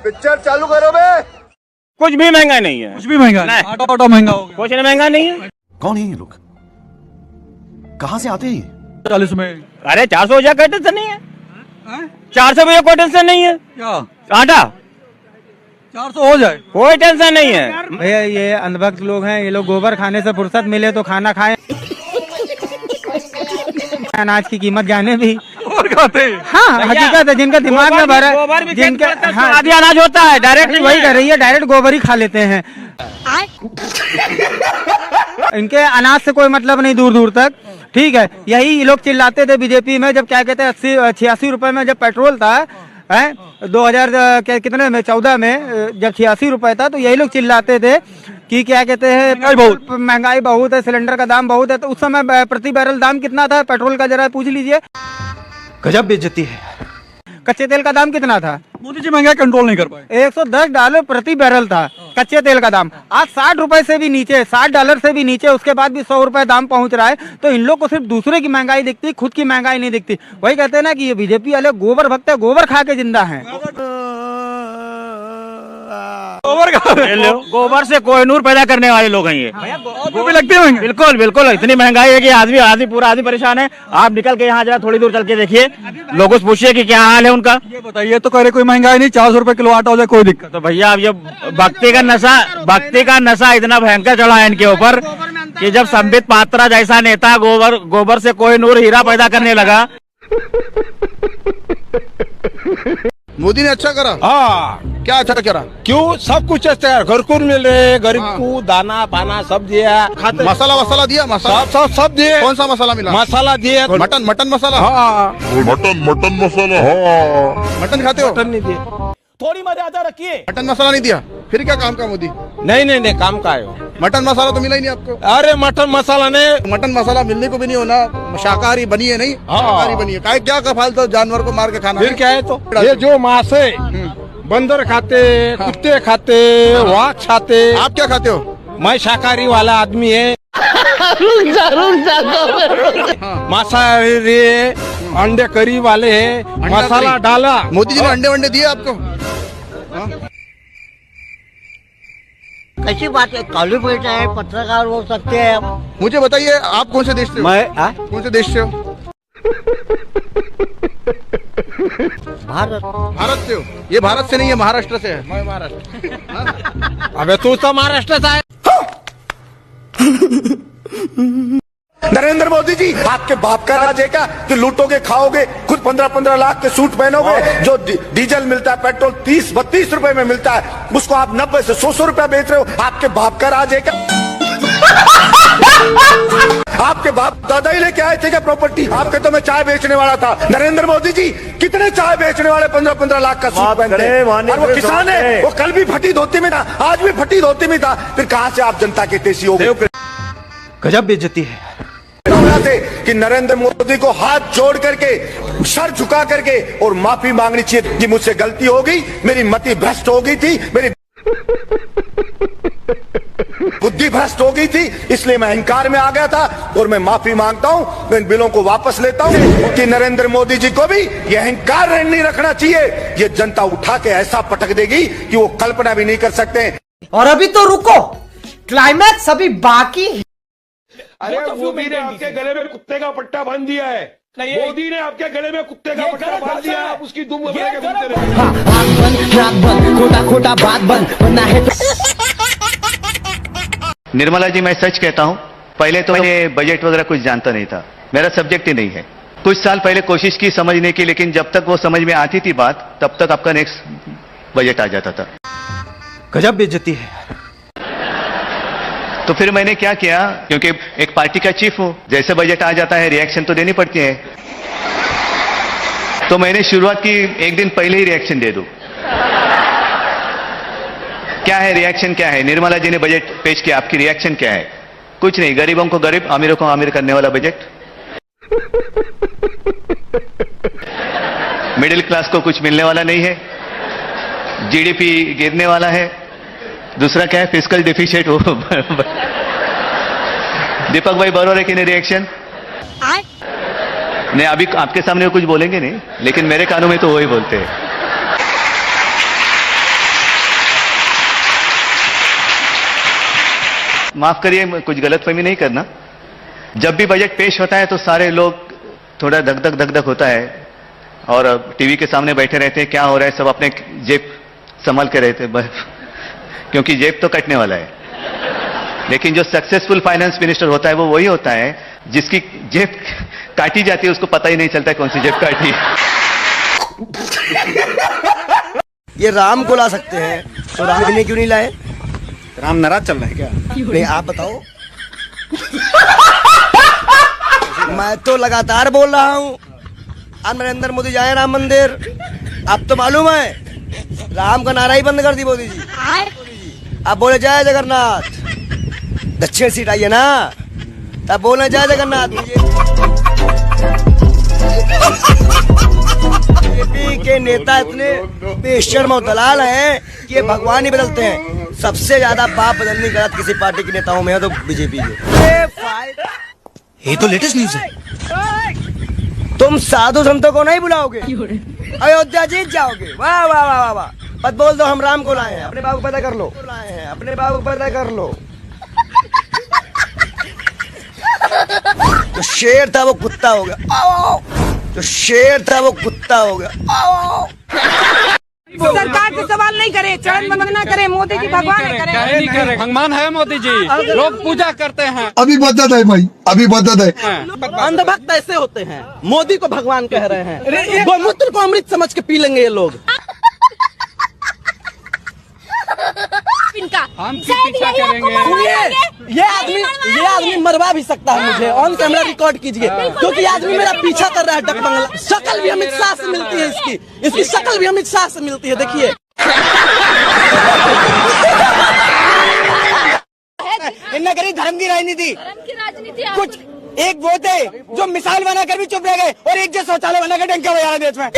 Picture चालू करो बे। कुछ भी महंगा नहीं है, कुछ भी महंगा नहीं, आटा महंगा हो गया। कुछ नहीं महंगा नहीं है। कौन है ये लोग, कहाँ से आते हैं? 40 में अरे 400 रुपया कोई टेंशन नहीं है, 400 रुपया कोई टेंशन नहीं है। क्या आटा 400 हो जाए, कोई टेंशन नहीं है। भैया ये अंधभक्त लोग हैं, ये लोग गोबर खाने से फुर्सत मिले तो खाना खाएं, अनाज की कीमत जाने भी और खाते हैं। हाँ हकीकत है, जिनका दिमाग में भरा गोबर भी जिनके हाँ आदि अनाज होता है, डायरेक्ट वही कर रही है, डायरेक्ट गोबर ही खा लेते हैं। इनके अनाज से कोई मतलब नहीं दूर दूर तक, ठीक है। यही लोग चिल्लाते थे बीजेपी में, जब क्या कहते हैं 86 रुपए में जब पेट्रोल था, है 2000 कितने में 14 में जब 86 रुपए था, तो यही लोग चिल्लाते थे कि क्या कहते हैं महंगाई बहुत है, सिलेंडर का दाम बहुत है। तो उस समय प्रति बैरल दाम कितना था पेट्रोल का, जरा पूछ लीजिए। गजब बेइज्जती है। कच्चे तेल का दाम कितना था? मोदी जी महंगाई कंट्रोल नहीं कर पाए। $110 प्रति बैरल था कच्चे तेल का दाम। आज 60 रुपए से भी नीचे, $60 से भी नीचे, उसके बाद भी 100 रुपए दाम पहुंच रहा है। तो इन लोग को सिर्फ दूसरे की महंगाई दिखती, खुद की महंगाई नहीं दिखती। वही कहते हैं ना कि ये बीजेपी वाले गोबर भक्त है, गोबर खा के जिंदा है। गोबर से कोहिनूर पैदा करने वाले लोग हैं ये। भी लगते हैं बिल्कुल बिल्कुल, इतनी महंगाई है कि आदमी पूरा आदमी परेशान है। आप निकल के यहाँ जरा थोड़ी दूर चल के देखिए, लोगों से पूछिए कि क्या हाल है उनका। ये बताइए तो कह रहे कोई महंगाई नहीं, 400 रुपए किलो आटा हो जाए कोई दिक्कत। तो भैया अब ये भक्ति का नशा इतना भयंकर चढ़ा है इनके ऊपर कि जब संबित पात्रा जैसा नेता गोबर से कोहिनूर हीरा पैदा करने लगा। मोदी ने अच्छा करा। हाँ, क्या अच्छा करा? क्यों? सब कुछ अच्छा है, घरकुल मिल रहे, गरीब को दाना पाना सब दिया, मसाला वसाला दिया, मसाला सब दिए। कौन सा मसाला मिला? मसाला दिए, मटन मसाला। हाँ, मटन मसाला। हाँ, मटन खाते हो? मटन नहीं दिए, थोड़ी मर्यादा रखिए। मटन मसाला नहीं दिया, फिर क्या काम का मोदी? नहीं काम का है। मटन मसाला तो मिला ही नहीं आपको। अरे मटन मसाला ने, मटन मसाला मिलने को भी नहीं होना, शाकाहारी बनी है नहीं, शाकाहारी बनी है। क्या का फालतू जानवर को मार के खाना? फिर क्या है? तो ये जो मांस है, बंदर खाते, कुत्ते खाते, वाघ खाते। आप क्या खाते हो? मैं शाकाहारी वाला आदमी है। मांसाहारी अंडे करी वाले है, मसाला डाला। मोदी जी ने अंडे वंडे दिए आपको? कैसी बात है, काली बेटा है, पत्रकार हो सकते हैं आप। मुझे बताइए आप कौन से देश से हो? मैं कौन से देश से हो? भारत से हो? ये भारत से नहीं है, महाराष्ट्र से है। मैं महाराष्ट्र। अबे तू तो महाराष्ट्र से है। नरेंद्र मोदी जी, आपके बाप का राज है क्या कि लूटोगे खाओगे, खुद 15-15 लाख के सूट पहनोगे, जो डीजल मिलता है पेट्रोल 30-32 रुपए में मिलता है, उसको आप 90 से 100 रुपया बेच रहे हो। आपके बाप का राज है क्या? आपके बाप दादा ही लेके आए थे क्या प्रॉपर्टी? आपके तो मैं चाय बेचने वाला था। नरेंद्र मोदी जी, कितने चाय बेचने वाले 15-15 लाख का सूट पहनते हैं? और वो किसान है, वो कल भी फटी धोती में था, आज भी फटी धोती में था। फिर कहां से आप जनता के तेजी हो गए? गजब बेइज्जती है। कि नरेंद्र मोदी को हाथ जोड़ करके, सर झुका करके और माफी मांगनी चाहिए कि मुझसे गलती हो गई, मेरी मति भ्रष्ट हो गई थी, मेरी बुद्धि भ्रष्ट हो गई थी, इसलिए मैं अहंकार में आ गया था और मैं माफी मांगता हूं। मैं इन बिलों को वापस लेता हूं कि नरेंद्र मोदी जी को भी ये अहंकार नहीं रखना चाहिए। ये जनता उठा के ऐसा पटक देगी कि वो कल्पना भी नहीं कर सकते। और अभी तो रुको, क्लाइमैक्स अभी बाकी। अरे मोदी ने आपके गले में कुत्ते का पट्टा बांध दिया है। मोदी ने आपके गले में कुत्ते का पट्टा बांध दिया है, आप उसकी दुम घूमते खोटा बात बंद बनना है। निर्मला जी, मैं सच कहता हूं, पहले तो मैं बजट वगैरह कुछ जानता नहीं था, मेरा सब्जेक्ट ही नहीं है। कुछ साल पहले कोशिश की समझने की, लेकिन जब तक वो समझ में आती थी बात, तब तक आपका नेक्स्ट बजट आ जाता था। गजब बेइज्जती है। तो फिर मैंने क्या किया, क्योंकि एक पार्टी का चीफ हूं, जैसे बजट आ जाता है रिएक्शन तो देनी पड़ती है। तो मैंने शुरुआत की, एक दिन पहले ही रिएक्शन दे दूं। क्या है रिएक्शन? क्या है? निर्मला जी ने बजट पेश किया, आपकी रिएक्शन क्या है? कुछ नहीं, गरीबों को गरीब, अमीरों को अमीर करने वाला बजट। मिडिल क्लास को कुछ मिलने वाला नहीं है, जीडीपी गिरने वाला है। दूसरा क्या है? फिस्कल डिफिशिट हो। दीपक भाई बरोबर है कि नहीं रिएक्शन? नहीं, अभी आपके सामने कुछ बोलेंगे नहीं, लेकिन मेरे कानों में तो वही बोलते हैं। माफ करिए, कुछ गलतफहमी नहीं करना। जब भी बजट पेश होता है तो सारे लोग थोड़ा धक धक होता है और टीवी के सामने बैठे रहते हैं, क्या हो रहा है, सब अपने जेब संभाल के रहते हैं क्योंकि जेब तो कटने वाला है। लेकिन जो सक्सेसफुल फाइनेंस मिनिस्टर होता है वो वही होता है जिसकी जेब काटी जाती है, उसको पता ही नहीं चलता है कौन सी जेब काटी है। ये राम को ला सकते हैं तो राम के लिए क्यों नहीं लाए? राम नाराज चल रहा है क्या? नहीं, आप बताओ। मैं तो लगातार बोल रहा हूँ अब नरेंद्र मोदी जाए राम मंदिर। अब तो मालूम है राम का नारा ही बंद कर दी मोदी जी। अब बोले जय जगन्नाथ, दक्षिण सीट आई है ना, तब बोले जय जगन्नाथ। बीजेपी के नेता इतने बेशर्म और दलाल हैं कि ये भगवान ही बदलते हैं। सबसे ज्यादा पाप बदलने की गलत किसी पार्टी के नेताओं में है तो बीजेपी के। ये तो लेटेस्ट न्यूज है। तुम साधु संतों को नहीं बुलाओगे, अयोध्या जीत जाओगे। वाह वाह वाह वाह वाह। बस बोल दो हम राम को लाए हैं, अपने बाबू को पैदा कर लो, अपने बाबू को पैदा कर लो। जो शेर था वो कुत्ता हो गया, जो शेर था वो कुत्ता हो गया। सरकार से सवाल नहीं करे, चरण वंदना करे, मोदी जी भगवान है करे। भगवान है मोदी जी, लोग पूजा करते हैं। अभी बदत है भाई, अभी बदत है। अंधभक्त ऐसे होते हैं, मोदी को भगवान कह रहे हैं, गोमूत्र को अमृत समझ के पी लेंगे ये लोग। हम पीछा करेंगे। ये आदमी मरवा भी सकता है मुझे, ऑन कैमरा रिकॉर्ड कीजिए, क्योंकि आदमी मेरा पीछा कर रहा है डकबंगला। शक्ल भी अमित शाह से मिलती है, इसकी शक्ल भी अमित शाह से मिलती है। देखिए इन्हें करी धर्म की राजनीति, कुछ एक वो थे जो मिसाल बनाकर भी चुप रह गए और एक जो शौचालय बनाकर डंका बजा रहे देश में।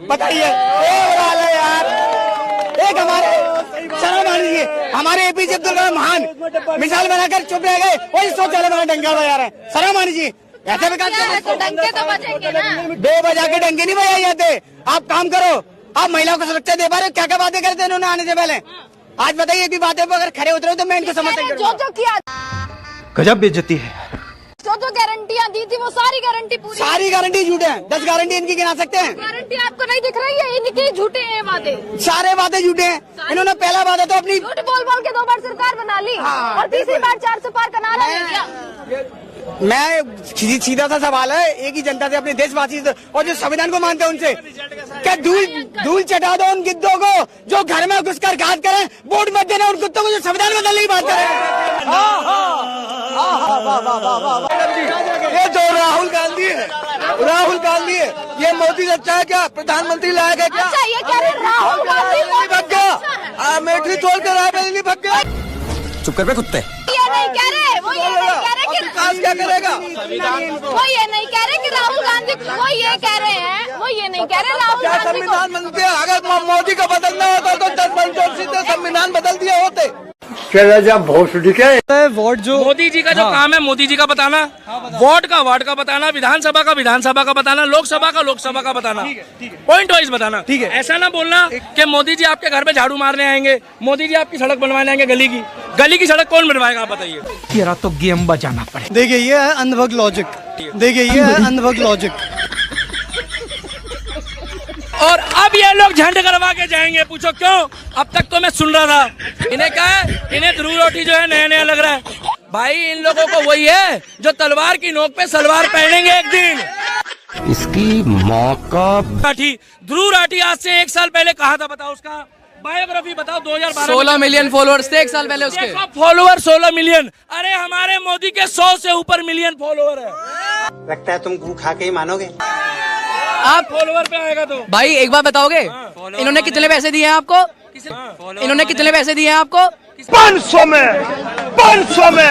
बताइए यार, एक हमारे शर्म आ रही है, हमारे एपीजे अब्दुल कलाम महान मिसाल बनाकर चुप रह गए, वही शौचालय बना डंका बजा रहे हैं। शर्म आ रही है, ऐसे विकास डंके तो बजेंगे ना, दो बजा के डंके नहीं बजाए जाते। आप काम करो, आप महिलाओं को सुरक्षा दे पा रहे हो? क्या क्या बातें करते हैं इन्होंने आने से पहले? आज बताइए भी बातें पर अगर खड़े उतरे तो मैं इनको समर्थन करूंगा। जो किया गजब बेइज्जती है। जो गारंटियां दी थी वो सारी गारंटी पूरी, सारी गारंटी झूठे हैं। 10 गारंटी इनकी गिना सकते हैं? गारंटी आपको नहीं दिख रही है, इनके झूठे हैं वादे, सारे वादे झूठे हैं। इन्होंने पहला वादा तो अपनी झूठ बोल बोल के 2 बार सरकार बना ली और तीसरी बार 400 पार का नारा ले लिया। मैं सीधा सा सवाल है एक ही जनता से, अपने देशवासी से और जो संविधान को मानते हैं उनसे, क्या धूल चटा दो उन गिद्धों को जो घर में घुसकर घात करें, वोट मत देना उन कुत्तों को जो संविधान बदलने की बात करें। ये जो राहुल गांधी है, ये मोदी से अच्छा है क्या? प्रधानमंत्री लायक है क्या? अच्छा ये कह रहे राहुल गांधी भग गया, अमेठी छोड़ कर रायबरेली भग गया। चुप कर बे कुत्ते। ये नहीं कह रहे, वो ये नहीं कह रहे कि विकास क्या करेगा? वो ये नहीं कह रहे कि राहुल गांधी, वो ये कह रहे हैं, वो ये नहीं कह रहे राहुल क्या गांधी को। संविधान बनते? अगर मोदी को बदलना होता तो 10 पंचों से संविधान बदल दिए होते। वोट जो मोदी जी का जो काम है, मोदी जी का बताना, वार्ड का बताना, विधानसभा का बताना, लोकसभा का बताना, पॉइंट वाइज बताना। ठीक है, ऐसा ना बोलना कि मोदी जी आपके घर पे झाड़ू मारने आएंगे, मोदी जी आपकी सड़क बनवाने आएंगे, गली की सड़क कौन बनवाएगा आप बताइए? तेरा तो गेम बजाना पड़ेगा। देखिए ये है अंधभक्त लॉजिक। और अब ये लोग झंड करवा के जाएंगे, पूछो क्यों? अब तक तो मैं सुन रहा था, इन्हें क्या है, इन्हें ध्रुव रोटी जो है नया नया लग रहा है। भाई इन लोगों को वही है जो तलवार की नोक पे सलवार पहनेंगे एक दिन। इसकी माँ का ध्रुव राठी आज से 1 साल पहले कहा था, बताओ उसका बायोग्राफी बताओ। 2012 16 मिलियन फॉलोअर्स थे 1 साल पहले उसके। Follower 16 million. अरे हमारे मोदी के 100 से ऊपर मिलियन फॉलोअर है। लगता है तुम गू खा के ही मानोगे। आप फॉलोअर पे आएगा तो भाई एक बार बताओगे इन्होंने कितने पैसे दिए हैं आपको? इन्होंने कितने पैसे दिए हैं आपको? 500 में